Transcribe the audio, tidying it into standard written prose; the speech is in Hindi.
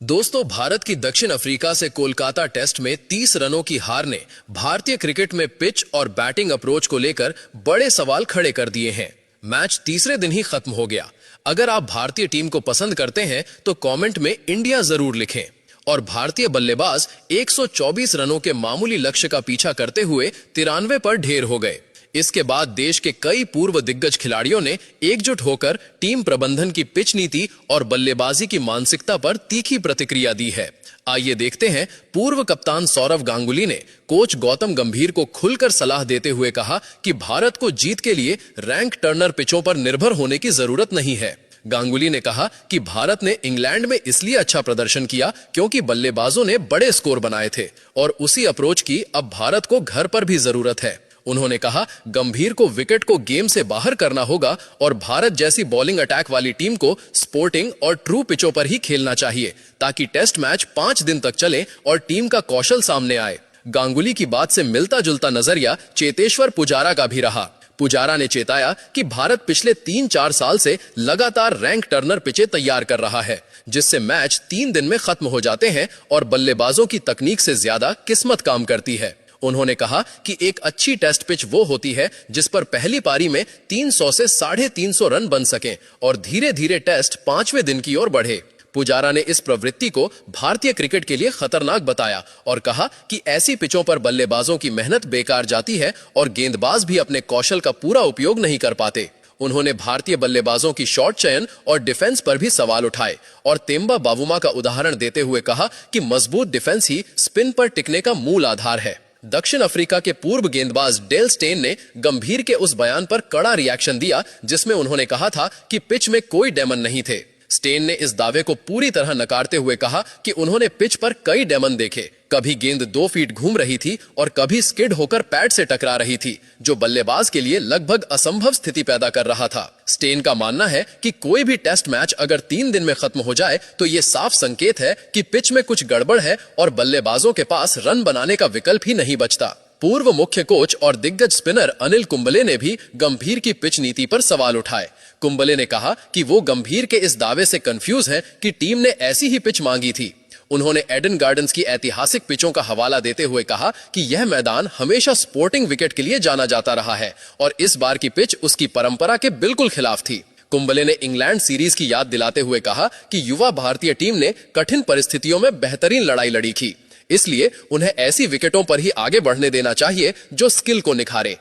दोस्तों, भारत की दक्षिण अफ्रीका से कोलकाता टेस्ट में 30 रनों की हार ने भारतीय क्रिकेट में पिच और बैटिंग अप्रोच को लेकर बड़े सवाल खड़े कर दिए हैं। मैच तीसरे दिन ही खत्म हो गया। अगर आप भारतीय टीम को पसंद करते हैं तो कमेंट में इंडिया जरूर लिखें। और भारतीय बल्लेबाज 124 रनों के मामूली लक्ष्य का पीछा करते हुए 93 पर ढेर हो गए। इसके बाद देश के कई पूर्व दिग्गज खिलाड़ियों ने एकजुट होकर टीम प्रबंधन की पिच नीति और बल्लेबाजी की मानसिकता पर तीखी प्रतिक्रिया दी है। आइए देखते हैं। पूर्व कप्तान सौरव गांगुली ने कोच गौतम गंभीर को खुलकर सलाह देते हुए कहा कि भारत को जीत के लिए रैंक टर्नर पिचों पर निर्भर होने की जरूरत नहीं है। गांगुली ने कहा कि भारत ने इंग्लैंड में इसलिए अच्छा प्रदर्शन किया क्योंकि बल्लेबाजों ने बड़े स्कोर बनाए थे और उसी अप्रोच की अब भारत को घर पर भी जरूरत है। उन्होंने कहा, गंभीर को विकेट को गेम से बाहर करना होगा और भारत जैसी बॉलिंग अटैक वाली टीम को स्पोर्टिंग और ट्रू पिचों पर ही खेलना चाहिए ताकि टेस्ट मैच 5 दिन तक चले और टीम का कौशल सामने आए। गांगुली की बात से मिलता जुलता नजरिया चेतेश्वर पुजारा का भी रहा। पुजारा ने चेताया कि भारत पिछले 3-4 साल से लगातार रैंक टर्नर पिचें तैयार कर रहा है, जिससे मैच 3 दिन में खत्म हो जाते हैं और बल्लेबाजों की तकनीक से ज्यादा किस्मत काम करती है। उन्होंने कहा कि एक अच्छी टेस्ट पिच वो होती है जिस पर पहली पारी में 300 से 350 रन बन सकें और धीरे धीरे टेस्ट 5वें दिन की ओर बढ़े। पुजारा ने इस प्रवृत्ति को भारतीय क्रिकेट के लिए खतरनाक बताया और कहा कि ऐसी पिचों पर बल्लेबाजों की मेहनत बेकार जाती है और गेंदबाज भी अपने कौशल का पूरा उपयोग नहीं कर पाते। उन्होंने भारतीय बल्लेबाजों की शॉट चयन और डिफेंस पर भी सवाल उठाए और तेम्बा बावुमा का उदाहरण देते हुए कहा कि मजबूत डिफेंस ही स्पिन पर टिकने का मूल आधार है। दक्षिण अफ्रीका के पूर्व गेंदबाज डेल स्टेन ने गंभीर के उस बयान पर कड़ा रिएक्शन दिया जिसमें उन्होंने कहा था कि पिच में कोई डेमन नहीं थे। स्टेन ने इस दावे को पूरी तरह नकारते हुए कहा कि उन्होंने पिच पर कई डेमन देखे। कभी गेंद 2 फीट घूम रही थी और कभी स्किड होकर पैड से टकरा रही थी, जो बल्लेबाज के लिए लगभग असंभव स्थिति पैदा कर रहा था। स्टेन का मानना है कि कोई भी टेस्ट मैच अगर 3 दिन में खत्म हो जाए तो ये साफ संकेत है कि पिच में कुछ गड़बड़ है और बल्लेबाजों के पास रन बनाने का विकल्प ही नहीं बचता। पूर्व मुख्य कोच और दिग्गज स्पिनर अनिल कुंबले ने भी गंभीर की पिच नीति पर सवाल उठाए। कुंबले ने कहा कि वो गंभीर के इस दावे से कंफ्यूज हैं कि टीम ने ऐसी ही पिच मांगी थी। उन्होंने एडन गार्डन्स की ऐतिहासिक पिचों का हवाला देते हुए कहा कि यह मैदान हमेशा स्पोर्टिंग विकेट के लिए जाना जाता रहा है और इस बार की पिच उसकी परंपरा के बिल्कुल खिलाफ थी। कुंबले ने इंग्लैंड सीरीज की याद दिलाते हुए कहा कि युवा भारतीय टीम ने कठिन परिस्थितियों में बेहतरीन लड़ाई लड़ी थी, इसलिए उन्हें ऐसी विकेटों पर ही आगे बढ़ने देना चाहिए जो स्किल को निखारे।